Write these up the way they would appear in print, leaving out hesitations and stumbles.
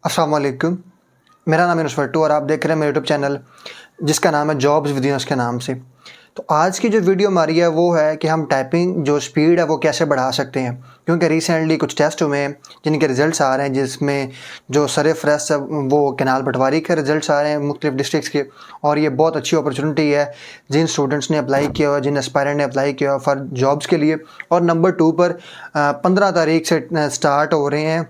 अस्सलाम वालेकुम। मेरा नाम है नुसरत और आप देख रहे हैं मेरा यूट्यूब चैनल जिसका नाम है जॉब्स विद यूनुस के नाम से। तो आज की जो वीडियो हमारी है वो है कि हम टाइपिंग जो स्पीड है वो कैसे बढ़ा सकते हैं, क्योंकि रिसेंटली कुछ टेस्ट हुए हैं जिनके रिज़ल्ट्स आ रहे हैं, जिसमें जो सरफ़रस्त है वो कैनाल पटवारी के रिज़ल्ट्स आ रहे हैं मुख्तलिफ डिस्ट्रिक्ट्स के। और ये बहुत अच्छी अपॉर्चुनिटी है जिन स्टूडेंट्स ने अप्लाई किया हुआ, जिन एस्पायरेंट ने अप्लाई किया हुआ फॉर जॉब्स के लिए। और नंबर 2 पर 15 तारीख से स्टार्ट हो रहे हैं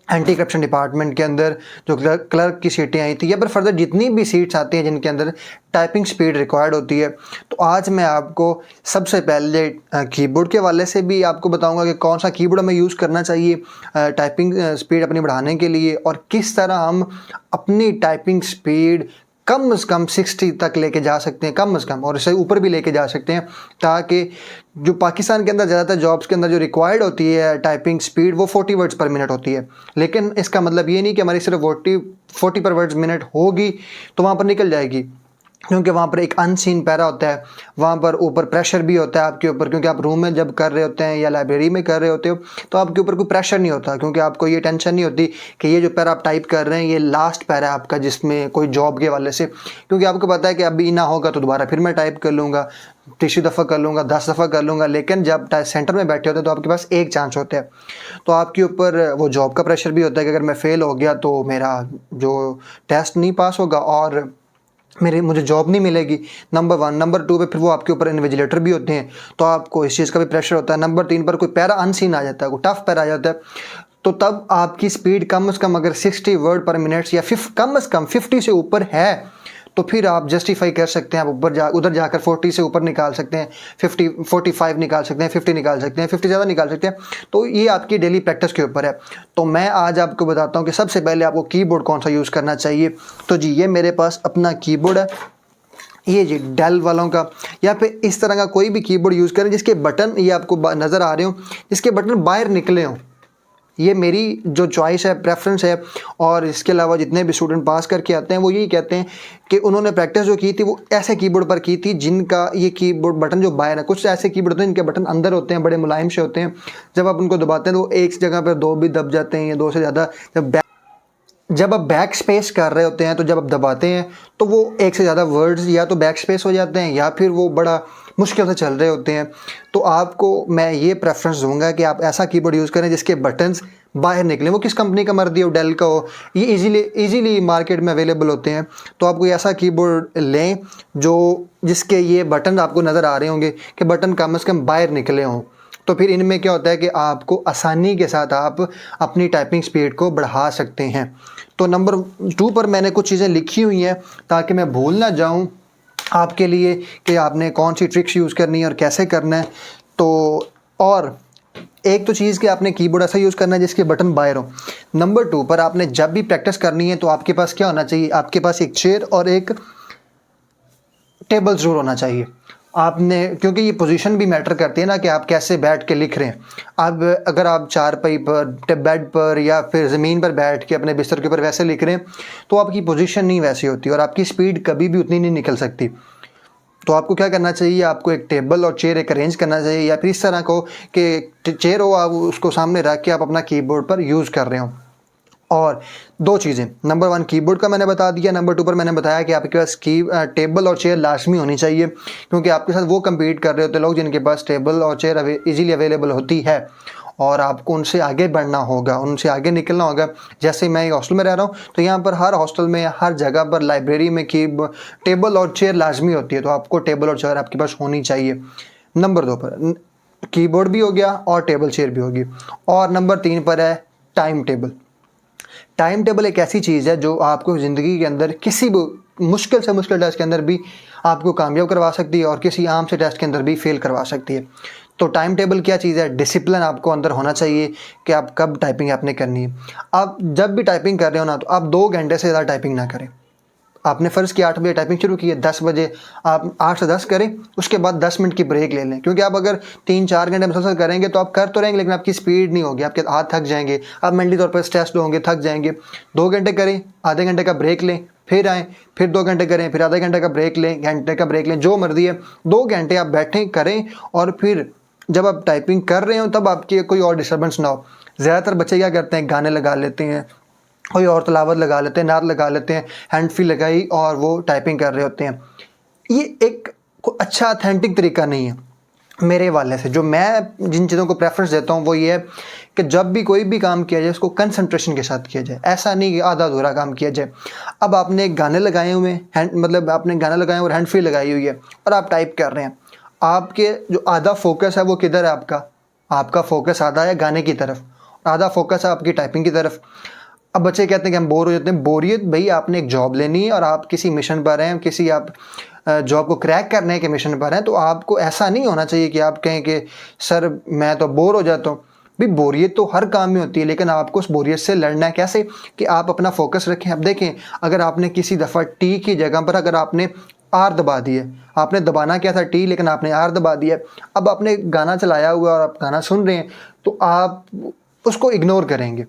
एंटी करप्शन डिपार्टमेंट के अंदर जो क्लर्क की सीटें आई थी, या फिर फर्दर जितनी भी सीट्स आती हैं जिनके अंदर टाइपिंग स्पीड रिक्वायर्ड होती है। तो आज मैं आपको सबसे पहले कीबोर्ड के हवाले से भी आपको बताऊंगा कि कौन सा कीबोर्ड हमें यूज़ करना चाहिए टाइपिंग स्पीड अपनी बढ़ाने के लिए, और किस तरह हम अपनी टाइपिंग स्पीड कम से कम 60 तक लेके जा सकते हैं, कम से कम, और इससे ऊपर भी लेके जा सकते हैं, ताकि जो पाकिस्तान के अंदर ज़्यादातर जॉब्स के अंदर जो रिक्वायर्ड होती है टाइपिंग स्पीड वो 40 वर्ड्स पर मिनट होती है। लेकिन इसका मतलब ये नहीं कि हमारी सिर्फ 40 पर वर्ड्स मिनट होगी तो वहाँ पर निकल जाएगी, क्योंकि वहाँ पर एक अनसीन पैरा होता है, वहाँ पर ऊपर प्रेशर भी होता है आपके ऊपर, क्योंकि आप रूम में जब कर रहे होते हैं या लाइब्रेरी में कर रहे होते हो तो आपके ऊपर कोई प्रेशर नहीं होता, क्योंकि आपको ये टेंशन नहीं होती कि ये जो पैरा आप टाइप कर रहे हैं ये लास्ट पैरा है आपका जिसमें कोई जॉब के हवाले से, क्योंकि आपको पता है कि अभी ना होगा तो दोबारा फिर मैं टाइप कर लूँगा, 30 दफ़ा कर लूँगा, 10 दफ़ा कर लूँगा। लेकिन जब सेंटर में बैठे होते हैं तो आपके पास एक चांस होता है, तो आपके ऊपर वो जॉब का प्रेशर भी होता है कि अगर मैं फ़ेल हो गया तो मेरा जो टेस्ट नहीं पास होगा और मुझे जॉब नहीं मिलेगी। नंबर 1। नंबर 2 पे फिर वो आपके ऊपर इन्विजिलेटर भी होते हैं, तो आपको इस चीज़ का भी प्रेशर होता है। नंबर 3 पर कोई पैरा अनसीन आ जाता है, कोई टफ पैरा आ जाता है, तो तब आपकी स्पीड कम से कम अगर 60 वर्ड पर मिनट या कम से कम 50 से ऊपर है तो फिर आप जस्टिफाई कर सकते हैं, आप उधर जाकर 40 से ऊपर निकाल सकते हैं, 45 निकाल सकते हैं, 50 निकाल सकते हैं, 50 ज़्यादा निकाल सकते हैं। तो ये आपकी डेली प्रैक्टिस के ऊपर है। तो मैं आज आपको बताता हूँ कि सबसे पहले आपको कीबोर्ड कौन सा यूज़ करना चाहिए। तो जी ये मेरे पास अपना कीबोर्ड है, ये जी डेल वालों का, या फिर इस तरह का कोई भी कीबोर्ड यूज़ करें जिसके बटन ये आपको नज़र आ रहे हो, जिसके बटन बाहर निकले हों। ये मेरी जो चॉइस है, प्रेफरेंस है। और इसके अलावा जितने भी स्टूडेंट पास करके आते हैं वो यही कहते हैं कि उन्होंने प्रैक्टिस जो की थी वो ऐसे कीबोर्ड पर की थी जिनका ये कीबोर्ड बटन जो बाहर है। कुछ ऐसे कीबोर्ड होते हैं जिनके बटन अंदर होते हैं, बड़े मुलायम से होते हैं, जब आप उनको दबाते हैं तो एक जगह पर 2 भी दब जाते हैं या 2 से ज़्यादा। जब आप बैक स्पेस कर रहे होते हैं तो जब आप दबाते हैं तो वो एक से ज़्यादा वर्ड्स या तो बैक स्पेस हो जाते हैं या फिर वो बड़ा मुश्किल से चल रहे होते हैं। तो आपको मैं ये प्रेफरेंस दूंगा कि आप ऐसा कीबोर्ड यूज़ करें जिसके बटन्स बाहर निकलें, वो किस कंपनी का मर्जी हो, डेल का हो, ये इजीली मार्केट में अवेलेबल होते हैं। तो आप कोई ऐसा कीबोर्ड लें जिसके ये बटन आपको नज़र आ रहे होंगे कि बटन कम से कम बाहर निकले हों। तो फिर इनमें क्या होता है कि आपको आसानी के साथ आप अपनी टाइपिंग स्पीड को बढ़ा सकते हैं। तो नंबर 2 पर मैंने कुछ चीज़ें लिखी हुई हैं ताकि मैं भूल ना जाऊं आपके लिए कि आपने कौन सी ट्रिक्स यूज़ करनी है और कैसे करना है। तो और एक तो चीज़ कि आपने कीबोर्ड ऐसा यूज़ करना है जिसके बटन बाहर हो। नंबर 2 पर आपने जब भी प्रैक्टिस करनी है तो आपके पास क्या होना चाहिए, आपके पास एक चेयर और एक टेबल ज़रूर होना चाहिए। आपने, क्योंकि ये पोजीशन भी मैटर करती है ना कि आप कैसे बैठ के लिख रहे हैं। अब अगर आप चारपाई पर, बेड पर या फिर ज़मीन पर बैठ के अपने बिस्तर के ऊपर वैसे लिख रहे हैं तो आपकी पोजीशन नहीं वैसी होती और आपकी स्पीड कभी भी उतनी नहीं निकल सकती। तो आपको क्या करना चाहिए, आपको एक टेबल और चेयर एक अरेंज करना चाहिए, या फिर इस तरह को कि चेयर हो, आप उसको सामने रख के आप अपना कीबोर्ड पर यूज़ कर रहे हो। और 2 चीज़ें, नंबर 1 कीबोर्ड का मैंने बता दिया, नंबर 2 पर मैंने बताया कि आपके पास टेबल और चेयर लाजमी होनी चाहिए, क्योंकि आपके साथ वो कम्पीट कर रहे होते लोग जिनके पास टेबल और चेयर इजीली अवेलेबल होती है, और आपको उनसे आगे बढ़ना होगा, उनसे आगे निकलना होगा। जैसे मैं एक हॉस्टल में रह रहा हूँ तो यहाँ पर हर हॉस्टल में, हर जगह पर, लाइब्रेरी में टेबल और चेयर लाजमी होती है, तो आपको टेबल और चेयर आपके पास होनी चाहिए। नंबर 2 पर कीबोर्ड भी हो गया और टेबल चेयर भी होगी। और नंबर 3 पर है टाइम टेबल। टाइम टेबल एक ऐसी चीज़ है जो आपको ज़िंदगी के अंदर किसी भी मुश्किल से मुश्किल टेस्ट के अंदर भी आपको कामयाब करवा सकती है और किसी आम से टेस्ट के अंदर भी फेल करवा सकती है। तो टाइम टेबल क्या चीज़ है, डिसिप्लिन आपको अंदर होना चाहिए कि आप कब टाइपिंग आपने करनी है। आप जब भी टाइपिंग कर रहे हो ना तो आप 2 घंटे से ज़्यादा टाइपिंग ना करें। आपने फ़र्ज़ किया 8 बजे टाइपिंग शुरू की है, 10 बजे आप 8 से 10 करें, उसके बाद 10 मिनट की ब्रेक ले लें, क्योंकि आप अगर 3-4 घंटे मुसलसल करेंगे तो आप कर तो रहेंगे लेकिन आपकी स्पीड नहीं होगी, आपके हाथ थक जाएंगे, आप मेंटली तौर पर स्ट्रेस्ड होंगे, थक जाएंगे। 2 घंटे करें, आधे घंटे का ब्रेक लें, फिर आएँ, फिर 2 घंटे करें, फिर आधे घंटे का ब्रेक लें, घंटे का ब्रेक लें, जो मर्जी है। 2 घंटे आप बैठें करें, और फिर जब आप टाइपिंग कर रहे हो तब आपकी कोई और डिस्टर्बेंस ना हो। ज़्यादातर बच्चे क्या करते हैं, गाने लगा लेते हैं कोई और तलावत लगा लेते हैं, नात लगा लेते हैं, हैंड फ्री लगाई और वो टाइपिंग कर रहे होते हैं। ये एक अच्छा ऑथेंटिक तरीका नहीं है मेरे वाले से। जो मैं जिन चीज़ों को प्रेफरेंस देता हूँ वो ये है कि जब भी कोई भी काम किया जाए उसको कंसंट्रेशन के साथ किया जाए, ऐसा नहीं कि आधा अधूरा काम किया जाए। अब आपने गाने लगाए हुए हैं, मतलब आपने गाने लगाए और हैंड फ्री लगाई हुई है और आप टाइप कर रहे हैं, आपके जो आधा फोकस है वो किधर है? आपका फोकस आधा है गाने की तरफ, आधा फोकस है आपकी टाइपिंग की तरफ। अब बच्चे कहते हैं कि हम बोर हो जाते हैं। बोरियत भाई, आपने एक जॉब लेनी है और आप किसी मिशन पर हैं, किसी आप जॉब को क्रैक करने के मिशन पर हैं, तो आपको ऐसा नहीं होना चाहिए कि आप कहें कि सर मैं तो बोर हो जाता हूँ। भाई बोरियत तो हर काम में होती है, लेकिन आपको उस बोरियत से लड़ना है कैसे? कि आप अपना फोकस रखें। अब देखें, अगर आपने किसी दफ़ा टी की जगह पर अगर आपने आर दबा दिए, आपने दबाना क्या था टी, लेकिन आपने आर दबा दिया। अब आपने गाना चलाया हुआ और आप गाना सुन रहे हैं तो आप उसको इग्नोर करेंगे,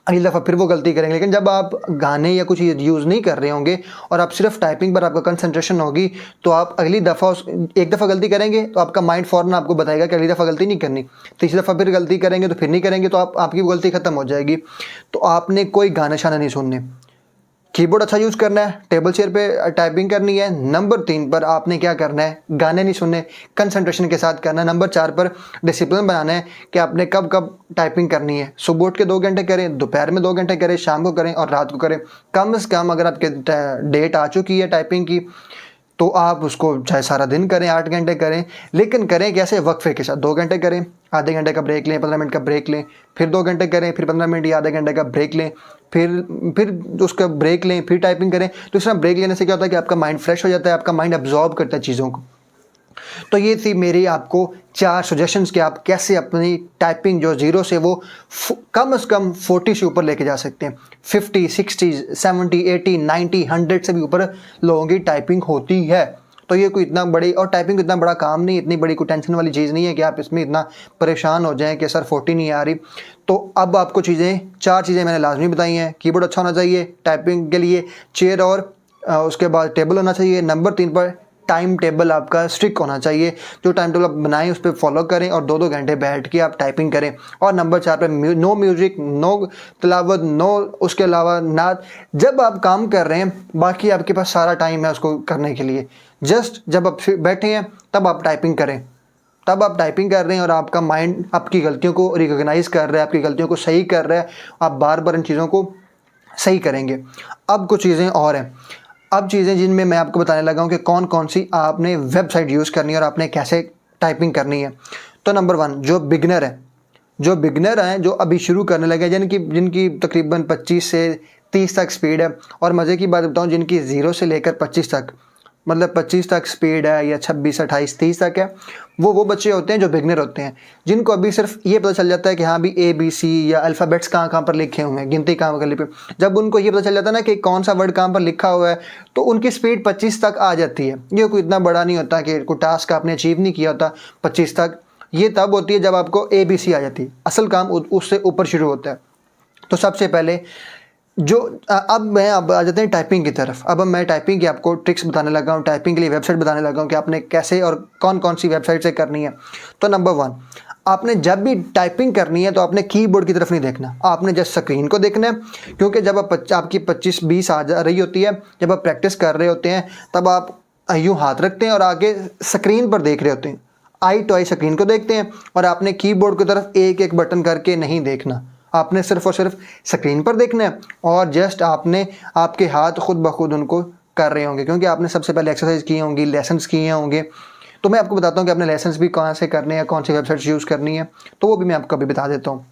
अगली दफ़ा फिर वो गलती करेंगे। लेकिन जब आप गाने या कुछ यूज़ नहीं कर रहे होंगे और आप सिर्फ टाइपिंग पर आपका कंसंट्रेशन होगी, तो आप अगली दफ़ा एक दफ़ा गलती करेंगे तो आपका माइंड फ़ौरन आपको बताएगा कि अगली दफ़ा गलती नहीं करनी। तीसरी दफ़ा फिर गलती करेंगे तो फिर नहीं करेंगे, तो आपकी वो गलती ख़त्म हो जाएगी। तो आपने कोई गाना शाना नहीं सुनने, कीबोर्ड अच्छा यूज़ करना है, टेबल चेयर पे टाइपिंग करनी है। नंबर 3 पर आपने क्या करना है? गाने नहीं सुनने, कंसंट्रेशन के साथ करना है। नंबर 4 पर डिसिप्लिन बनाना है कि आपने कब कब टाइपिंग करनी है। सुबह उठ के 2 घंटे करें, दोपहर में 2 घंटे करें, शाम को करें और रात को करें। कम से कम अगर आपके डेट आ चुकी है टाइपिंग की तो आप उसको चाहे सारा दिन करें, 8 घंटे करें, लेकिन करें कैसे? वक्फे के साथ। 2 घंटे करें, आधे घंटे का ब्रेक लें, 15 मिनट का ब्रेक लें, फिर 2 घंटे करें, फिर 15 मिनट या आधे घंटे का ब्रेक लें, फिर उसका ब्रेक लें, फिर टाइपिंग करें। तो इस तरह ब्रेक लेने से क्या होता है कि आपका माइंड फ्रेश हो जाता है, आपका माइंड अब्जॉर्ब करता है चीज़ों को। तो ये थी मेरी आपको 4 सजेशंस कि आप कैसे अपनी टाइपिंग जो ज़ीरो से वो कम से कम 40 से ऊपर लेके जा सकते हैं। 50, 60, 70, 80, 90, 100 से भी ऊपर लोगों की टाइपिंग होती है। तो ये कोई इतना बड़ी, और टाइपिंग इतना बड़ा काम नहीं, इतनी बड़ी कोई टेंशन वाली चीज़ नहीं है कि आप इसमें इतना परेशान हो जाएं कि सर 40 नहीं आ रही। तो अब आपको 4 चीज़ें मैंने लाजमी बताई हैं। कीबोर्ड अच्छा होना चाहिए टाइपिंग के लिए, चेयर और उसके बाद टेबल होना चाहिए। नंबर 3 पर टाइम टेबल आपका स्ट्रिक्ट होना चाहिए, जो टाइम टेबल आप बनाएं उस पर फॉलो करें और 2-2 घंटे बैठ के आप टाइपिंग करें। और नंबर 4 पे नो म्यूज़िक, नो तिलावत, नो उसके अलावा नात। जब आप काम कर रहे हैं, बाकी आपके पास सारा टाइम है उसको करने के लिए। जस्ट जब आप बैठे हैं तब आप टाइपिंग करें, तब आप टाइपिंग कर रहे हैं और आपका माइंड आपकी गलतियों को रिकॉग्नाइज कर रहा है, आपकी गलतियों को सही कर रहा है। आप बार बार इन चीज़ों को सही करेंगे। अब कुछ चीज़ें और हैं, अब चीज़ें जिनमें मैं आपको बताने लगा हूँ कि कौन कौन सी आपने वेबसाइट यूज़ करनी है और आपने कैसे टाइपिंग करनी है। तो नंबर 1, जो बिगनर हैं, जो अभी शुरू करने लगे, जिनकी तकरीबन 25 से 30 तक स्पीड है, और मज़े की बात बताऊँ जिनकी 0 से लेकर 25 तक, मतलब 25 तक स्पीड है या 26, 28, 30 तक है, वो बच्चे होते हैं जो बिगनर होते हैं, जिनको अभी सिर्फ ये पता चल जाता है कि हाँ भी ABC या अल्फ़ाबेट्स कहाँ पर लिखे हुए हैं, गिनती कहाँ पर लिखे। जब उनको ये पता चल जाता है ना कि कौन सा वर्ड कहाँ पर लिखा हुआ है, तो उनकी स्पीड 25 तक आ जाती है। ये कोई इतना बड़ा नहीं होता कि कोई टास्क आपने अचीव नहीं किया होता 25 तक। ये तब होती है जब आपको ABC आ जाती है, असल काम उससे ऊपर शुरू होता है। तो सबसे पहले अब आ जाते हैं टाइपिंग की तरफ। अब मैं टाइपिंग की आपको ट्रिक्स बताने लगा हूँ, टाइपिंग के लिए वेबसाइट बताने लगा हूँ कि आपने कैसे और कौन कौन सी वेबसाइट से करनी है। तो नंबर 1, आपने जब भी टाइपिंग करनी है तो आपने कीबोर्ड की तरफ नहीं देखना, आपने जस्ट स्क्रीन को देखना है। क्योंकि जब आपकी 25-20 आ जा रही होती है, जब आप प्रैक्टिस कर रहे होते हैं, तब आप यूँ हाथ रखते हैं और आगे स्क्रीन पर देख रहे होते हैं, आई टू आई स्क्रीन को देखते हैं, और आपने कीबोर्ड की तरफ एक एक बटन करके नहीं देखना। आपने सिर्फ और सिर्फ स्क्रीन पर देखना है और जस्ट आपके हाथ खुद ब खुद उनको कर रहे होंगे, क्योंकि आपने सबसे पहले एक्सरसाइज की होंगी, लेसन्स किए होंगे। तो मैं आपको बताता हूँ कि आपने लेसन्स भी कहाँ से करने हैं, कौन सी वेबसाइट्स यूज़ करनी है, तो वो भी मैं आपको अभी बता देता हूँ।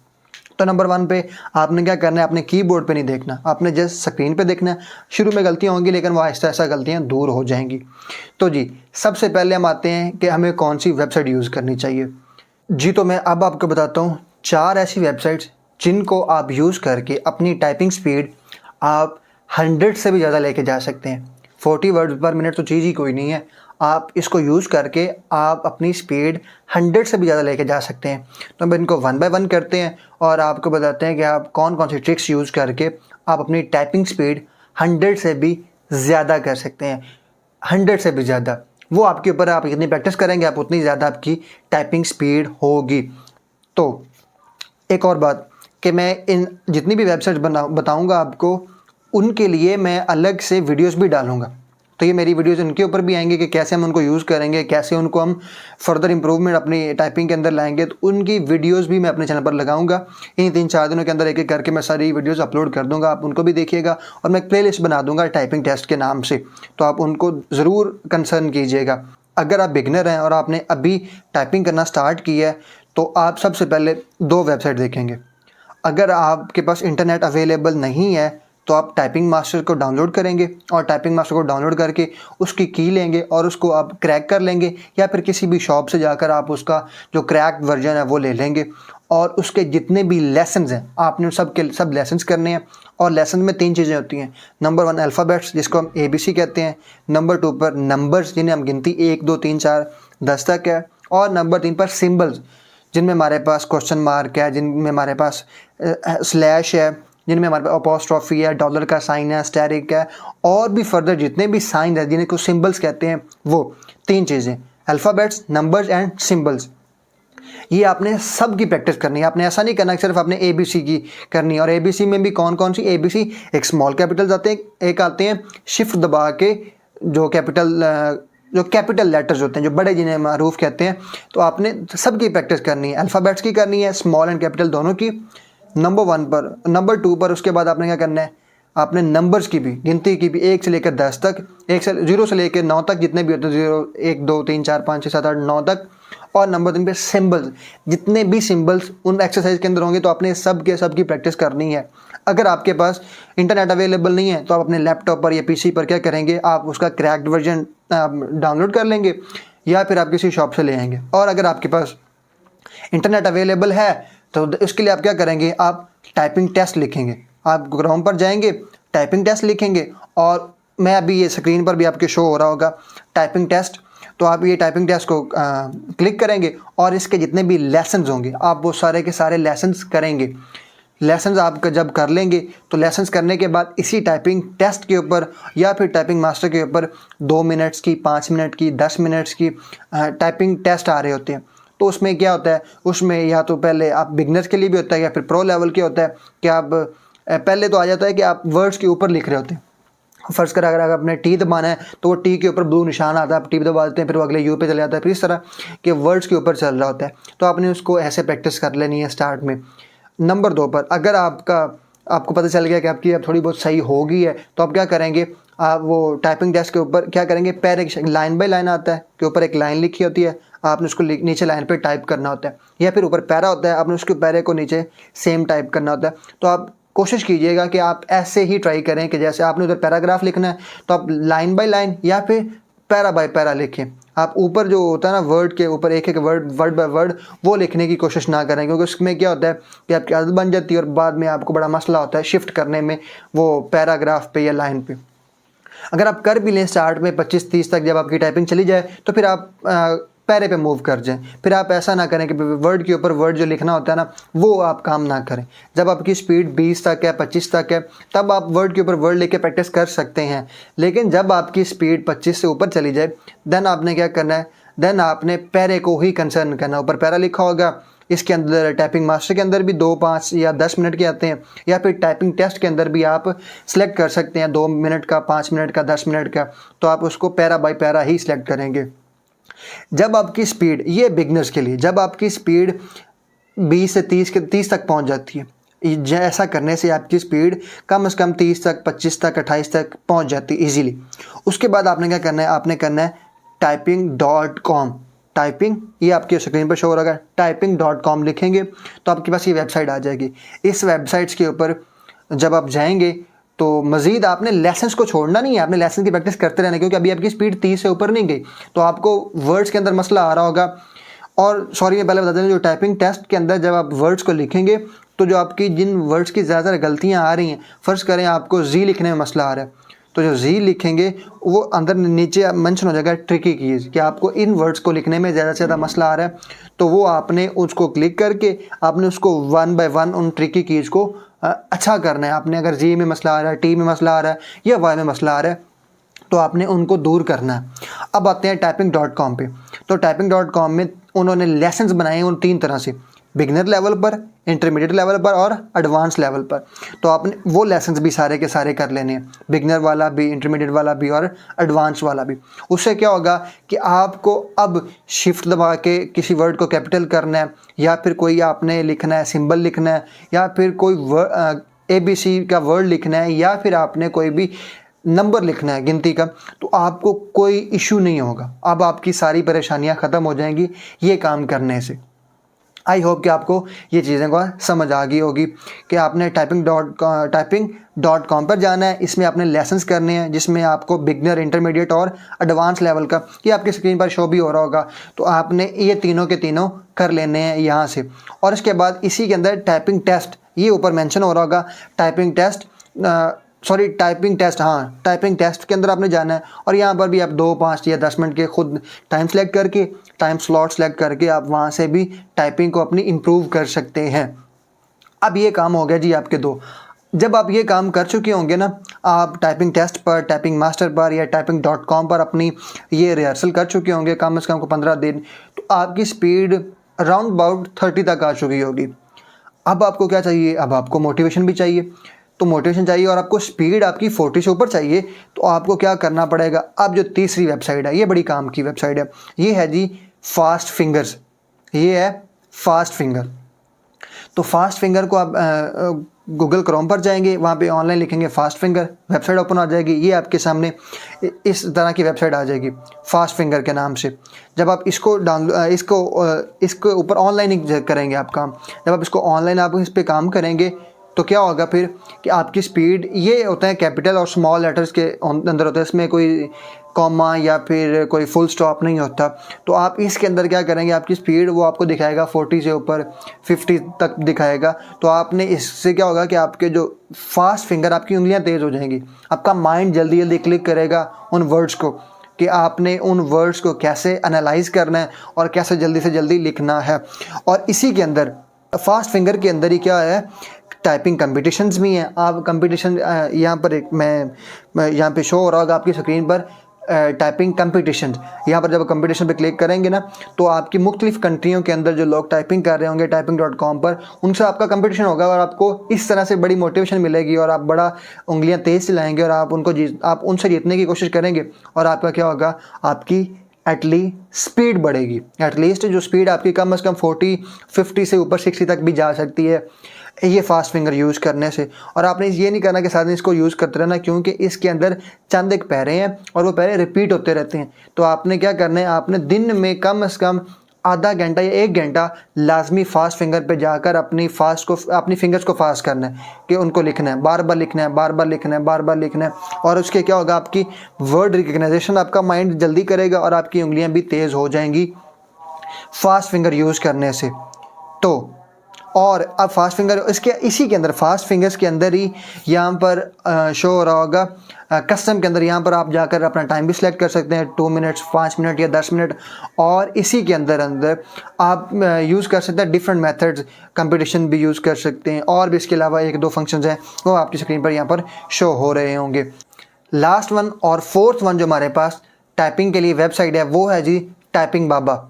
तो नंबर 1 पे आपने क्या करना है, आपने कीबोर्ड पे नहीं देखना, आपने जस्ट स्क्रीन पे देखना है। शुरू में गलतियाँ होंगी, लेकिन वो आहिस्ता आहिस्ता गलतियाँ दूर हो जाएंगी। तो जी, सबसे पहले हम आते हैं कि हमें कौन सी वेबसाइट यूज़ करनी चाहिए। जी, तो मैं अब आपको बताता हूँ 4 ऐसी वेबसाइट्स जिनको आप यूज़ करके अपनी टाइपिंग स्पीड आप 100 से भी ज़्यादा लेके जा सकते हैं। 40 वर्ड पर मिनट तो चीज़ ही कोई नहीं है। आप इसको यूज़ करके आप अपनी स्पीड 100 से भी ज़्यादा लेके जा सकते हैं। तो हम इनको 1 बाय 1 करते हैं और आपको बताते हैं कि आप कौन कौन सी ट्रिक्स यूज़ करके आप अपनी टाइपिंग स्पीड 100 से भी ज़्यादा कर सकते हैं। 100 से भी ज़्यादा, वो आपके ऊपर है, आप जितनी प्रैक्टिस करेंगे आप उतनी ज़्यादा आपकी टाइपिंग स्पीड होगी। तो एक और बात, कि मैं इन जितनी भी वेबसाइट बताऊँगा आपको, उनके लिए मैं अलग से वीडियोज़ भी डालूँगा। तो ये मेरी वीडियोज़ उनके ऊपर भी आएंगे कि कैसे हम उनको यूज़ करेंगे, कैसे उनको हम फर्दर इंप्रूवमेंट अपनी टाइपिंग के अंदर लाएंगे। तो उनकी वीडियोज़ भी मैं अपने चैनल पर लगाऊंगा। इन 3-4 दिनों के अंदर एक एक करके मैं सारी वीडियोज़ अपलोड कर दूंगा, आप उनको भी देखिएगा। और मैं एक प्लेलिस्ट बना दूंगा टाइपिंग टेस्ट के नाम से, तो आप उनको ज़रूर कंसर्न कीजिएगा। अगर आप बिगनर हैं और आपने अभी टाइपिंग करना स्टार्ट किया है, तो आप सबसे पहले 2 वेबसाइट देखेंगे। अगर आपके पास इंटरनेट अवेलेबल नहीं है तो आप टाइपिंग मास्टर को डाउनलोड करेंगे, और टाइपिंग मास्टर को डाउनलोड करके उसकी की लेंगे और उसको आप क्रैक कर लेंगे, या फिर किसी भी शॉप से जाकर आप उसका जो क्रैक्ड वर्जन है वो ले लेंगे। और उसके जितने भी लेसन्स हैं आपने सब के सब लेसन्स करने हैं। और लेसन में 3 चीज़ें होती हैं। नंबर 1 अल्फ़ाबेट्स, जिसको हम ABC कहते हैं। नंबर 2 पर नंबर्स, जिन्हें हम गिनती 1 2 3 4 10 तक है। और नंबर 3 पर सिम्बल्स, जिनमें हमारे पास क्वेश्चन मार्क है, जिनमें हमारे पास स्लैश है, जिनमें हमारे पास अपॉस्ट्रोफी है, डॉलर का साइन है, एस्टेरिक है, और भी फर्दर जितने भी साइन है जिन्हें कुछ सिंबल्स कहते हैं, वो 3 चीज़ें अल्फ़ाबेट्स, नंबर्स एंड सिंबल्स, ये आपने सब की प्रैक्टिस करनी है। आपने ऐसा नहीं करना कि सिर्फ आपने ABC की करनी है। और ABC में भी कौन कौन सी ABC, एक स्मॉल कैपिटल्स आते हैं, एक आते हैं शिफ्ट दबा के जो कैपिटल लेटर्स होते हैं, जो बड़े जिन्हें मारूफ कहते हैं। तो आपने सबकी प्रैक्टिस करनी है, अल्फ़ाबेट्स की करनी है, स्मॉल एंड कैपिटल दोनों की, नंबर 1 पर, नंबर 2 पर। उसके बाद आपने क्या करना है, आपने नंबर्स की भी गिनती की भी 1 से लेकर 10 तक, 0 से लेकर 9 तक, जितने भी होते हैं, 0 1 2 3 4 5 6 7 8 9 तक। और नंबर 3 पे सिंबल्स, जितने भी सिंबल्स उन एक्सरसाइज के अंदर होंगे, तो आपने सब की प्रैक्टिस करनी है। अगर आपके पास इंटरनेट अवेलेबल नहीं है तो आप अपने लैपटॉप पर या PC पर क्या करेंगे, आप उसका क्रैक्ड वर्जन डाउनलोड कर लेंगे, या फिर आप किसी शॉप से ले आएंगे। और अगर आपके पास इंटरनेट अवेलेबल है तो इसके लिए आप क्या करेंगे, आप टाइपिंग टेस्ट लिखेंगे। आप क्रोम पर जाएंगे, टाइपिंग टेस्ट लिखेंगे, और मैं अभी ये स्क्रीन पर भी आपके शो हो रहा होगा टाइपिंग टेस्ट। तो आप ये टाइपिंग टेस्ट को क्लिक करेंगे, और इसके जितने भी लेसन्स होंगे आप वो सारे के सारे लेसन्स करेंगे। लेसन्स आप जब कर लेंगे तो लेसन्स करने के बाद इसी टाइपिंग टेस्ट के ऊपर या फिर टाइपिंग मास्टर के ऊपर 2 मिनट्स की, 5 मिनट की, 10 मिनट्स की टाइपिंग टेस्ट आ रहे होते हैं। तो उसमें क्या होता है, उसमें या तो पहले आप बिगनर्स के लिए भी होता है या फिर प्रो लेवल के होता है कि आप पहले तो आ जाता है कि आप वर्ड्स के ऊपर लिख रहे होते हैं। फ़र्ज़ कर अगर आपने टी दबाना है तो वो टी के ऊपर ब्लू निशान आता है, आप टी दबा देते हैं, फिर वो अगले यू पे चले जाता है, फिर इस तरह के वर्ड्स के ऊपर चल रहा होता है। तो आपने उसको ऐसे प्रैक्टिस कर लेनी है स्टार्ट में। नंबर 2 पर अगर आपको पता चल गया कि आपकी अब थोड़ी बहुत सही हो गई है, तो आप क्या करेंगे, आप वो टाइपिंग टेस्ट के ऊपर क्या करेंगे, पैरे लाइन बाय लाइन आता है कि ऊपर एक लाइन लिखी होती है, आपने उसको नीचे लाइन पे टाइप करना होता है, या फिर ऊपर पैरा होता है, आपने उसके पैरे को नीचे सेम टाइप करना होता है। तो आप कोशिश कीजिएगा कि आप ऐसे ही ट्राई करें कि जैसे आपने उधर पैराग्राफ लिखना है तो आप लाइन बाय लाइन या फिर पैरा बाय पैरा लिखें। आप ऊपर जो होता है ना वर्ड के ऊपर एक एक वर्ड बाय वर्ड वो लिखने की कोशिश ना करें, क्योंकि उसमें क्या होता है कि आपकी आदत बन जाती है और बाद में आपको बड़ा मसला होता है शिफ्ट करने में वो पैराग्राफ पे या लाइन पे। अगर आप कर भी लें स्टार्ट में 25-30 तक, जब आपकी टाइपिंग चली जाए तो फिर आप पैरे पे मूव कर जाएं। फिर आप ऐसा ना करें कि वर्ड के ऊपर वर्ड जो लिखना होता है ना वो आप काम ना करें। जब आपकी स्पीड 20 तक है, 25 तक है, तब आप वर्ड के ऊपर वर्ड लेके प्रैक्टिस कर सकते हैं। लेकिन जब आपकी स्पीड 25 से ऊपर चली जाए, देन आपने क्या करना है, देन आपने पैरे को ही कंसर्न करना। ऊपर पैरा लिखा होगा, इसके अंदर टाइपिंग मास्टर के अंदर भी 2, 5 या 10 मिनट के आते हैं, या फिर टाइपिंग टेस्ट के अंदर भी आप सिलेक्ट कर सकते हैं 2 मिनट का, 5 मिनट का, 10 मिनट का। तो आप उसको पैरा बाय पैरा ही सिलेक्ट करेंगे। जब आपकी स्पीड, ये बिगनर्स के लिए, जब आपकी स्पीड 20 से 30 तक पहुंच जाती है, ऐसा करने से आपकी स्पीड कम से कम 30 तक, 25 तक, 28 तक पहुंच जाती है ईजीली। उसके बाद आपने क्या करना है, आपने करना है typing.com। टाइपिंग, ये आपके स्क्रीन पर शो हो रहा है, typing.com लिखेंगे तो आपके पास ये वेबसाइट आ जाएगी। इस वेबसाइट्स के ऊपर जब आप जाएंगे तो मज़ीद आपने लेसन्स को छोड़ना नहीं है, आपने लेसन की प्रैक्टिस करते रहना, क्योंकि अभी आपकी स्पीड 30 से ऊपर नहीं गई तो आपको वर्ड्स के अंदर मसला आ रहा होगा। और सॉरी मैं पहले बता दें, जो टाइपिंग टेस्ट के अंदर जब आप वर्ड्स को लिखेंगे तो जो आपकी जिन वर्ड्स की ज़्यादातर गलतियाँ आ रही हैं, फ़र्ज़ करें आपको जी लिखने में मसला आ रहा है, तो जो जी लिखेंगे वो अंदर नीचे मेंशन हो जाएगा ट्रिकी कीज़ कि आपको इन वर्ड्स को लिखने में ज़्यादा से ज़्यादा मसला आ रहा है। तो वो आपने उसको क्लिक करके आपने उसको 1 बाय 1 उन ट्रिकी कीज़ को अच्छा करना है। आपने अगर जी में मसला आ रहा है, टी में मसला आ रहा है या वाई में मसला आ रहा है तो आपने उनको दूर करना है। अब आते हैं typing.com पे। तो typing.com में उन्होंने लेसन्स बनाए हैं उन 3 तरह से। बिगनर लेवल पर, इंटरमीडिएट लेवल पर और एडवांस लेवल पर। तो आपने वो लेसन्स भी सारे के सारे कर लेने हैं, बिगनर वाला भी, इंटरमीडिएट वाला भी और एडवांस वाला भी। उससे क्या होगा कि आपको अब शिफ्ट दबा के किसी वर्ड को कैपिटल करना है, या फिर कोई आपने लिखना है, सिंबल लिखना है, या फिर कोई ABC का वर्ड लिखना है, या फिर आपने कोई भी नंबर लिखना है गिनती का, तो आपको कोई इशू नहीं होगा। अब आपकी सारी परेशानियां ख़त्म हो जाएंगी ये काम करने से। आई होप कि आपको ये चीज़ें को समझ आ गई होगी कि आपने typing.com पर जाना है। इसमें आपने लेसन्स करने हैं जिसमें आपको बिगनर, इंटरमीडिएट और एडवांस लेवल का, ये आपकी स्क्रीन पर शो भी हो रहा होगा। तो आपने ये तीनों के तीनों कर लेने हैं यहाँ से। और इसके बाद इसी के अंदर टाइपिंग टेस्ट, ये ऊपर मेंशन हो रहा होगा टाइपिंग टेस्ट, टाइपिंग टेस्ट के अंदर आपने जाना है। और यहाँ पर भी आप 2, 5 या 10 मिनट के खुद टाइम सेलेक्ट करके, टाइम स्लॉट सेलेक्ट करके आप वहाँ से भी टाइपिंग को अपनी इम्प्रूव कर सकते हैं। अब ये काम हो गया जी आपके 2। जब आप ये काम कर चुके होंगे ना, आप टाइपिंग टेस्ट पर, टाइपिंग मास्टर पर या typing.com पर अपनी ये रिहर्सल कर चुके होंगे कम से कम 15 दिन, तो आपकी स्पीड अराउंड अबाउट 30 तक आ चुकी होगी। अब आपको क्या चाहिए? अब आपको मोटिवेशन भी चाहिए। तो मोटिवेशन चाहिए और आपको स्पीड आपकी 40 से ऊपर चाहिए। तो आपको क्या करना पड़ेगा? अब जो तीसरी वेबसाइट है, ये बड़ी काम की वेबसाइट है, ये है जी फास्ट फिंगर्स। ये है फास्ट फिंगर। तो फास्ट फिंगर को आप गूगल क्रोम पर जाएंगे, वहाँ पे ऑनलाइन लिखेंगे फास्ट फिंगर, वेबसाइट ओपन आ जाएगी। ये आपके सामने इस तरह की वेबसाइट आ जाएगी फास्ट फिंगर के नाम से। जब आप इसको इसको ऊपर ऑनलाइन ही करेंगे आप काम। जब आप इसको ऑनलाइन आप इस पर काम करेंगे तो क्या होगा फिर कि आपकी स्पीड, ये होता है कैपिटल और स्मॉल लेटर्स के अंदर होता है, इसमें कोई कॉमा या फिर कोई फुल स्टॉप नहीं होता। तो आप इसके अंदर क्या करेंगे, आपकी स्पीड वो आपको दिखाएगा 40 से ऊपर 50 तक दिखाएगा। तो आपने इससे क्या होगा कि आपके जो फास्ट फिंगर, आपकी उंगलियां तेज़ हो जाएंगी, आपका माइंड जल्दी जल्दी क्लिक करेगा उन वर्ड्स को कि आपने उन वर्ड्स को कैसे एनालाइज करना है और कैसे जल्दी से जल्दी लिखना है। और इसी के अंदर फास्ट फिंगर के अंदर ही क्या है, टाइपिंग कंपटीशंस भी हैं। आप कंपटीशन यहाँ पर मैं यहाँ पे शो हो रहा होगा आपकी स्क्रीन पर टाइपिंग कंपटीशन। यहाँ पर जब कंपटीशन पे क्लिक करेंगे ना, तो आपकी मुख्तलिफ कंट्रियों के अंदर जो लोग टाइपिंग कर रहे होंगे typing.com पर, उनसे आपका कंपटीशन होगा और आपको इस तरह से बड़ी मोटिवेशन मिलेगी और आप बड़ा उंगलियां तेज़ चलाएंगे और आप आप उनसे जीतने की कोशिश करेंगे। और आपका क्या होगा, आपकी एटलीस्ट स्पीड बढ़ेगी। एटलीस्ट जो स्पीड आपकी कम से कम 40-50 से ऊपर 60 तक भी जा सकती है ये फास्ट फिंगर यूज़ करने से। और आपने ये नहीं करना कि सारा दिन इसको यूज़ करते रहना, क्योंकि इसके अंदर चंद एक पैरे हैं और वो पैरे रिपीट होते रहते हैं। तो आपने क्या करना है, आपने दिन में कम से कम आधा घंटा या 1 घंटा लाजमी फास्ट फिंगर पे जाकर अपनी फिंगर्स को फास्ट करना है कि उनको लिखना है, बार बार लिखना है, बार बार लिखना है, बार बार लिखना है। और उसके क्या होगा, आपकी वर्ड रिकग्नाइजेशन आपका माइंड जल्दी करेगा और आपकी उंगलियां भी तेज़ हो जाएंगी फास्ट फिंगर यूज़ करने से। तो और अब फास्ट फिंगर इसी के अंदर फास्ट फिंगर्स के अंदर ही यहाँ पर शो हो रहा होगा कस्टम के अंदर। यहाँ पर आप जाकर अपना टाइम भी सिलेक्ट कर सकते हैं, 2 मिनट्स, 5 मिनट या 10 मिनट। और इसी के अंदर आप यूज़ कर सकते हैं डिफरेंट मेथड्स, कंपटीशन भी यूज़ कर सकते हैं। और भी इसके अलावा 1-2 फंक्शंस हैं वो आपकी स्क्रीन पर यहाँ पर शो हो रहे होंगे। लास्ट वन और फोर्थ वन जो हमारे पास टाइपिंग के लिए वेबसाइट है वो है जी टाइपिंग बाबा।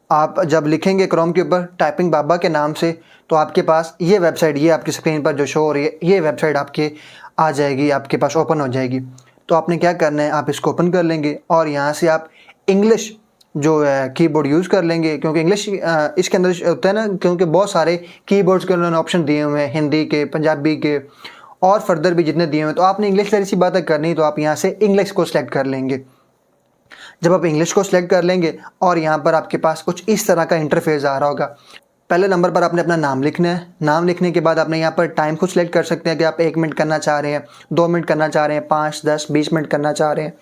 आप जब लिखेंगे क्रोम के ऊपर टाइपिंग बाबा के नाम से, तो आपके पास ये वेबसाइट, ये आपकी स्क्रीन पर जो शो हो रही है, ये वेबसाइट आपके आ जाएगी, आपके पास ओपन हो जाएगी। तो आपने क्या करना है, आप इसको ओपन कर लेंगे और यहाँ से आप इंग्लिश जो है कीबोर्ड यूज़ कर लेंगे, क्योंकि इंग्लिश इसके अंदर होता है ना, क्योंकि बहुत सारे कीबोर्ड्स के उन्होंने ऑप्शन दिए हुए हैं, हिंदी के, पंजाबी के और फर्दर भी जितने दिए हुए हैं। तो आपने इंग्लिश जैसी सी बातें करनी, तो आप यहाँ से इंग्लिश को सिलेक्ट कर लेंगे। जब आप इंग्लिश को सिलेक्ट कर लेंगे और यहाँ पर आपके पास कुछ इस तरह का इंटरफेस आ रहा होगा। पहले नंबर पर आपने अपना नाम लिखना है। नाम लिखने के बाद आपने यहाँ पर टाइम को सिलेक्ट कर सकते हैं कि आप 1 मिनट करना चाह रहे हैं, 2 मिनट करना चाह रहे हैं, 5, 10, 20 मिनट करना चाह रहे हैं।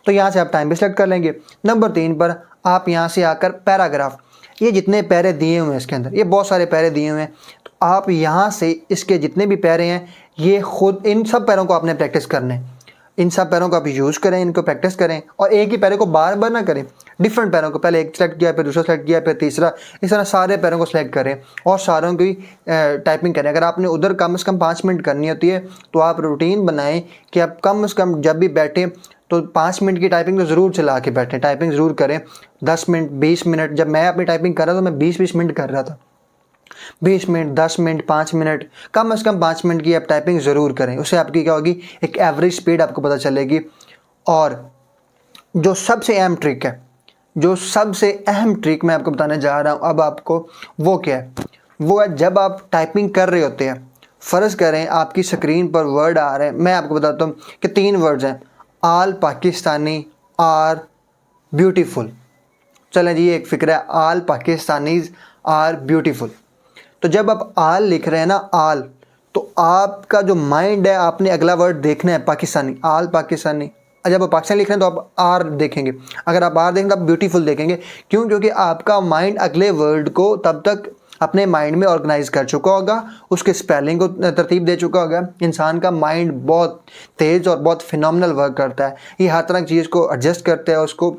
तो यहाँ से आप टाइम भी सिलेक्ट कर लेंगे। नंबर 3 पर आप यहाँ से आकर पैराग्राफ, ये जितने पैरे दिए हुए हैं इसके अंदर, ये बहुत सारे पैरे दिए हुए हैं। तो आप यहाँ से इसके जितने भी पैरे हैं, ये खुद इन सब पैरों को आपने प्रैक्टिस करना है। इन सब पैरों को आप यूज़ करें, इनको प्रैक्टिस करें और एक ही पैरे को बार बार ना करें, डिफरेंट पैरों को, पहले एक सेलेक्ट किया, फिर दूसरा सेलेक्ट किया, फिर तीसरा, इस तरह सारे पैरों को सिलेक्ट करें और सारों की टाइपिंग करें। अगर आपने उधर कम से कम 5 मिनट करनी होती है, तो आप रूटीन बनाएं कि आप कम से कम जब भी बैठें तो 5 मिनट की टाइपिंग तो ज़रूर चला के बैठें, टाइपिंग ज़रूर करें। 10 मिनट, 20 मिनट, जब मैं अपनी टाइपिंग कर रहा था तो मैं 20-20 मिनट कर रहा था। 20 मिनट, 10 मिनट, 5 मिनट, कम से कम 5 मिनट की आप टाइपिंग ज़रूर करें। उससे आपकी क्या होगी, एक एवरेज स्पीड आपको पता चलेगी। और जो सबसे अहम ट्रिक है, जो सबसे अहम ट्रिक मैं आपको बताने जा रहा हूँ अब आपको, वो क्या है? वो है जब आप टाइपिंग कर रहे होते हैं, फ़र्ज़ करें आपकी स्क्रीन पर वर्ड आ रहे हैं। मैं आपको बताता हूँ कि 3 वर्ड्स हैं, आल पाकिस्तानी आर ब्यूटीफुल। चलें जी, एक फ़िक्र है, आल पाकिस्तानीज आर ब्यूटीफुल। तो जब आप आल लिख रहे हैं ना, आल, तो आपका जो माइंड है, आपने अगला वर्ड देखना है पाकिस्तानी, आल पाकिस्तानी। जब आप पाकिस्तानी लिख रहे हैं तो आप आर देखेंगे, अगर आप आर देखेंगे तो आप ब्यूटीफुल देखेंगे। क्यों? क्योंकि आपका माइंड अगले वर्ड को तब तक अपने माइंड में ऑर्गेनाइज कर चुका होगा, उसके स्पेलिंग को तरतीब दे चुका होगा। इंसान का माइंड बहुत तेज़ और बहुत फिनोमिनल वर्क करता है, ये हर तरह की चीज़ को एडजस्ट करता है, उसको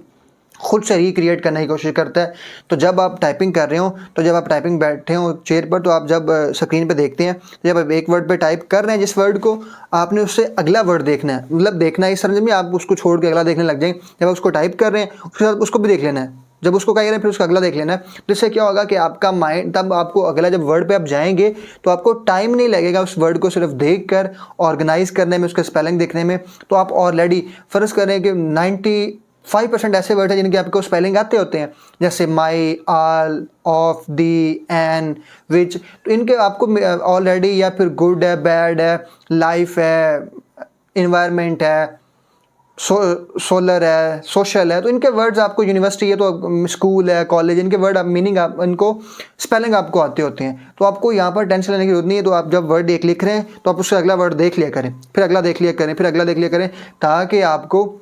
खुद से रिक्रिएट करने की कोशिश करता है। तो जब आप टाइपिंग कर रहे हो, तो जब आप टाइपिंग बैठे हो चेयर पर, तो आप जब स्क्रीन पे देखते हैं, तो जब आप एक वर्ड पे टाइप कर रहे हैं जिस वर्ड को, आपने उससे अगला वर्ड देखना है। मतलब देखना है इस तरह से भी आप उसको छोड़ के अगला देखने लग जाएं। जब आप उसको टाइप कर रहे हैं उसके साथ उसको भी देख लेना है, जब उसको कह रहे हैं फिर उसका अगला देख लेना है। तो इससे क्या होगा कि आपका माइंड, तब आपको अगला जब वर्ड पे आप जाएंगे तो आपको टाइम नहीं लगेगा उस वर्ड को सिर्फ देख कर ऑर्गेनाइज करने में, उसका स्पेलिंग देखने में। तो आप ऑलरेडी फ़र्ज़ करें कि 95% ऐसे वर्ड हैं जिनके आपको स्पेलिंग आते होते हैं, जैसे माई, आल, ऑफ, दी, एन, विच। तो इनके आपको ऑलरेडी, या फिर गुड है, बैड है, लाइफ है, इन्वायरमेंट है, सोलर है, सोशल है, तो इनके वर्ड्स आपको, यूनिवर्सिटी है तो स्कूल है, कॉलेज, इनके वर्ड आप मीनिंग, आप इनको स्पेलिंग आपको आते होते हैं। तो आपको यहाँ पर टेंशन लेने की जरूरत नहीं है। तो आप जब वर्ड एक लिख रहे हैं तो आप उससे अगला वर्ड देख लिया करें, फिर अगला देख लिया करें, फिर अगला देख लिया करें, ताकि आपको,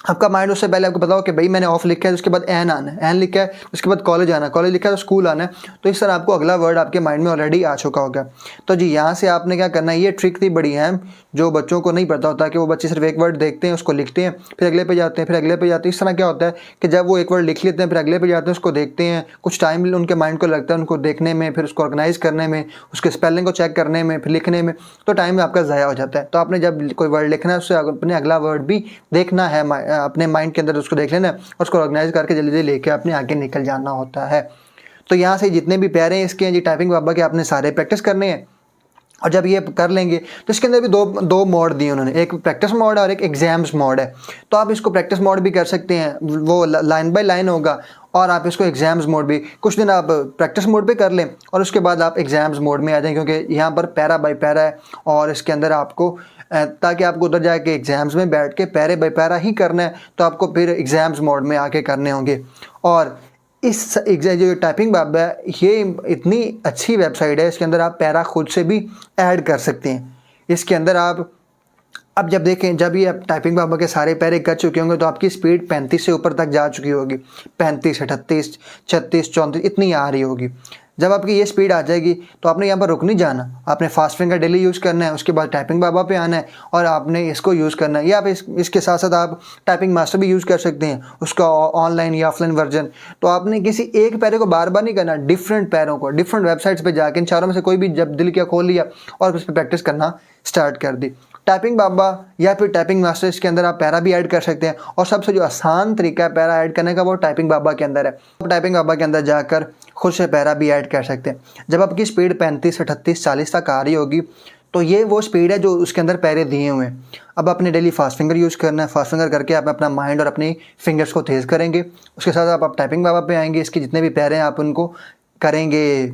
आपका माइंड उससे पहले आपको पता हो कि भाई मैंने ऑफ लिखा है, उसके बाद एन आना है, एन लिखा है उसके बाद कॉलेज आना है, कॉलेज लिखा है तो स्कूल आना है। तो इस तरह आपको अगला वर्ड आपके माइंड में ऑलरेडी आ चुका होगा। तो जी यहाँ से आपने क्या करना है, ये ट्रिक थी बड़ी अहम, जो बच्चों को नहीं पता होता, कि वो बच्चे सिर्फ एक वर्ड देखते हैं, उसको लिखते हैं, फिर अगले पे जाते हैं, फिर अगले पे जाते हैं। इस तरह क्या होता है कि जब वो एक वर्ड लिख लेते हैं, फिर अगले पे जाते हैं, उसको देखते हैं, कुछ टाइम उनके माइंड को लगता है उनको देखने में, फिर उसको ऑर्गेनाइज करने में, उसके स्पेलिंग को चेक करने में, फिर लिखने में, तो टाइम आपका ज़ाया हो जाता है। तो आपने जब कोई वर्ड लिखना है, उससे अपने अगला वर्ड भी देखना है, अपने माइंड के अंदर उसको देख लेना है, और उसको ऑर्गेनाइज करके जल्दी जल्दी लेके अपने आगे निकल जाना होता है। तो यहाँ से जितने भी प्यारे हैं इसके हैं जी टाइपिंग बाबा के, आपने सारे प्रैक्टिस करने हैं। और जब ये कर लेंगे तो इसके अंदर भी दो मोड दिए उन्होंने, एक प्रैक्टिस मोड है और एक एग्जाम्स मोड है। तो आप इसको प्रैक्टिस मोड भी कर सकते हैं, वो लाइन बाय लाइन होगा, और आप इसको एग्जाम्स मोड भी कुछ दिन आप प्रैक्टिस मोड पे कर लें, और उसके बाद आप एग्जाम्स मोड में आ जाएं, क्योंकि यहाँ पर पैरा बाय पैरा है, और इसके अंदर आपको ताकि आपको उधर जाके एग्ज़ाम्स में बैठ के पैरे बाय पैरा ही करना है, तो आपको फिर एग्ज़ाम्स मोड में आके करने होंगे। और इस जो टाइपिंग बाबा है, ये इतनी अच्छी वेबसाइट है, इसके अंदर आप पैरा खुद से भी ऐड कर सकते हैं। इसके अंदर आप अब जब देखें, जब ये आप टाइपिंग बाबा के सारे पैरे कर चुके होंगे तो आपकी स्पीड 35 से ऊपर तक जा चुकी होगी, 35, 38, 36, 34 इतनी आ रही होगी। जब आपकी ये स्पीड आ जाएगी तो आपने यहाँ पर रुक नहीं जाना, आपने फास्ट फिंगर डेली यूज़ करना है, उसके बाद टाइपिंग बाबा पे आना है और आपने इसको यूज़ करना है। या आप इसके साथ साथ आप टाइपिंग मास्टर भी यूज़ कर सकते हैं, उसका ऑनलाइन या ऑफलाइन वर्जन। तो आपने किसी एक पैरे को बार बार नहीं करना, डिफरेंट पैरों को डिफरेंट वेबसाइट्स पर जाकर इन चारों में से कोई भी जब दिल किया खोल लिया और उस पर प्रैक्टिस करना स्टार्ट कर दी। टाइपिंग बाबा या फिर टाइपिंग मास्टर, इसके अंदर आप पैरा भी ऐड कर सकते हैं, और सबसे जो आसान तरीका है पैरा ऐड करने का वो टाइपिंग बाबा के अंदर है। तो टाइपिंग बाबा के अंदर जाकर खुद से पैरा भी ऐड कर सकते हैं। जब आपकी स्पीड 35, 38, 40 तक आ रही होगी तो ये वो स्पीड है जो उसके अंदर पैरे दिए हुए हैं। अब आपने डेली फास्ट फिंगर यूज़ करना है, फास्ट फिंगर करके आप अपना माइंड और अपनी फिंगर्स को तेज़ करेंगे। उसके साथ आप टाइपिंग बाबा पे आएंगे, इसके जितने भी पैरे हैं आप उनको करेंगे,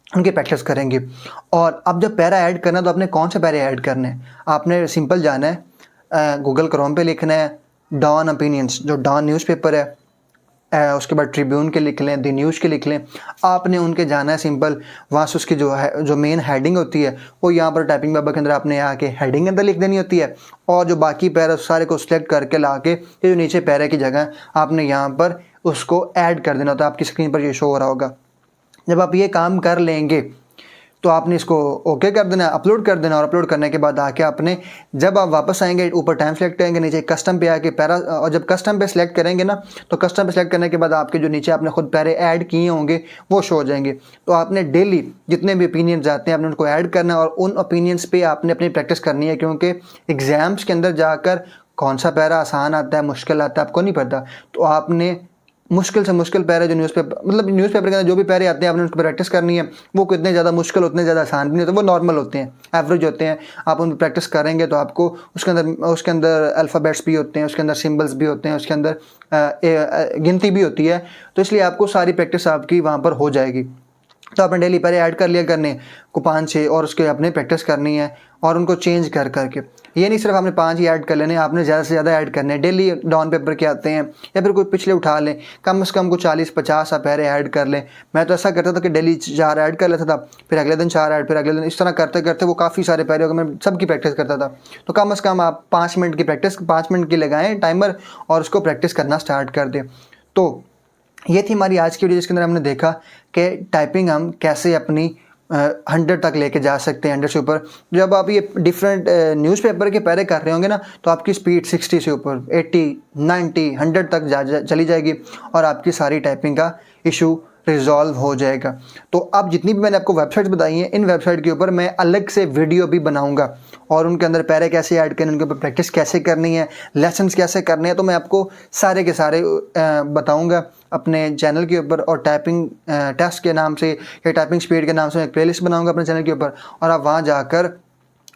उनकी प्रैक्टिस करेंगे। और अब जब पैरा ऐड करना तो आपने कौन से पैरे ऐड करने हैं, आपने सिंपल जाना है गूगल क्रोम पे लिखना है डॉन ओपिनियंस, जो डॉन न्यूज़पेपर है, उसके बाद ट्रिब्यून के लिख लें, द न्यूज़ के लिख लें। आपने उनके जाना है सिंपल, वहाँ से उसकी जो है जो मेन हेडिंग होती है वो यहाँ पर टाइपिंग बाबा के अंदर आपने आके हेडिंग के अंदर लिख देनी होती है, और जो बाकी पैरा सारे को सिलेक्ट करके ला के ये जो नीचे पैरे की जगह आपने यहाँ पर उसको ऐड कर देना होता है। आपकी स्क्रीन पर ये शो हो रहा होगा। जब आप ये काम कर लेंगे तो आपने इसको ओके कर देना, अपलोड कर देना, और अपलोड करने के बाद आके आपने जब आप वापस आएंगे ऊपर टाइम सेलेक्ट करेंगे, नीचे कस्टम पे आके पैरा, और जब कस्टम पे सिलेक्ट करेंगे ना तो कस्टम पे सिलेक्ट करने के बाद आपके जो नीचे आपने खुद पैरे ऐड किए होंगे वो शो हो जाएंगे। तो आपने डेली जितने भी ओपिनियंस आते हैं आपने उनको ऐड करना है, और उन ओपिनियंस पे आपने अपनी प्रैक्टिस करनी है, क्योंकि एग्ज़ाम्स के अंदर जाकर कौन सा पैरा आसान आता है मुश्किल आता है आपको नहीं पता। तो आपने मुश्किल से मुश्किल पैरे जो न्यूज़पेपर मतलब न्यूज़पेपर के अंदर जो भी पैरे आते हैं आपने उसको प्रैक्टिस करनी है। वो कितने ज़्यादा मुश्किल उतने ज़्यादा आसान भी नहीं होते, वो नॉर्मल होते हैं, एवरेज होते हैं। आप उन प्रैक्टिस करेंगे तो आपको उसके अंदर अल्फ़ाबेट्स भी होते हैं, उसके अंदर सिम्बल्स भी होते हैं, उसके अंदर गिनती भी होती है। तो इसलिए आपको सारी प्रैक्टिस आपकी वहाँ पर हो जाएगी। तो आपने डेली पैरे ऐड कर लिया करने को 5-6 और उसके अपने प्रैक्टिस करनी है और उनको चेंज कर करके। ये नहीं सिर्फ आपने 5 ही ऐड कर लेने, आपने ज़्यादा से ज़्यादा ऐड करने हैं। डेली डाउन पेपर के आते हैं या फिर कोई पिछले उठा लें, कम से कम को 40-50 आप पैरे ऐड कर लें। मैं तो ऐसा करता था कि डेली 4 ऐड कर लेता था, फिर अगले दिन 4 ऐड, फिर अगले दिन, इस तरह करते करते वो काफ़ी सारे पैरे हो गए। मैं सबकी प्रैक्टिस करता था। तो कम से कम आप 5 मिनट की प्रैक्टिस 5 मिनट की लगाएं टाइमर और उसको प्रैक्टिस करना स्टार्ट कर दें। तो ये थी हमारी आज की वीडियो, जिसके अंदर हमने देखा कि टाइपिंग हम कैसे अपनी 100 तक लेके जा सकते हैं, 100 से ऊपर। जब आप ये डिफरेंट न्यूज़पेपर के पैरे कर रहे होंगे ना, तो आपकी स्पीड 60 से ऊपर 80, 90, 100 तक चली जाएगी और आपकी सारी टाइपिंग का इशू रिजॉल्व हो जाएगा। तो अब जितनी भी मैंने आपको वेबसाइट बताई हैं, इन वेबसाइट के ऊपर मैं अलग से वीडियो भी बनाऊंगा और उनके अंदर पैरे कैसे ऐड करने, उनके ऊपर प्रैक्टिस कैसे करनी है, लेसन्स कैसे करने हैं, तो मैं आपको सारे के सारे बताऊंगा अपने चैनल के ऊपर। और टाइपिंग टेस्ट के नाम से या टाइपिंग स्पीड के नाम से मैं एक प्लेलिस्ट बनाऊंगा अपने चैनल के ऊपर, और आप वहाँ जाकर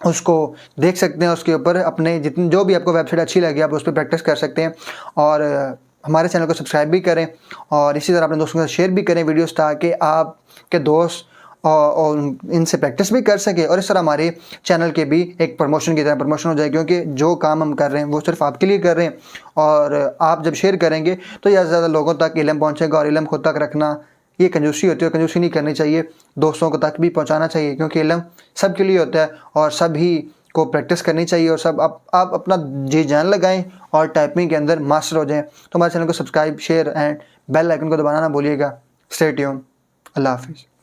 उसको देख सकते हैं। उसके ऊपर अपने जितनी जो भी आपको वेबसाइट अच्छी लगे आप उस पर प्रैक्टिस कर सकते हैं। और हमारे चैनल को सब्सक्राइब भी करें और इसी तरह अपने दोस्तों के साथ शेयर भी करें वीडियोस, ताकि आपके दोस्त और इनसे प्रैक्टिस भी कर सके और इस तरह हमारे चैनल के भी एक प्रमोशन की तरह प्रमोशन हो जाए। क्योंकि जो काम हम कर रहे हैं वो सिर्फ आपके लिए कर रहे हैं, और आप जब शेयर करेंगे तो ज़्यादा से ज़्यादा लोगों तक इल्म पहुँचेगा। और इल्म खुद तक रखना ये कंजूसी होती है, कंजूसी नहीं करनी चाहिए, दोस्तों को तक भी पहुँचाना चाहिए। क्योंकि इल्म सबके लिए होता है और सभी को प्रैक्टिस करनी चाहिए। और सब आप अपना जी जान लगाएं और टाइपिंग के अंदर मास्टर हो जाएं। तो हमारे चैनल को subscribe, share and bell icon को दबाना ना भूलिएगा। Stay tuned. अल्लाह हाफिज़।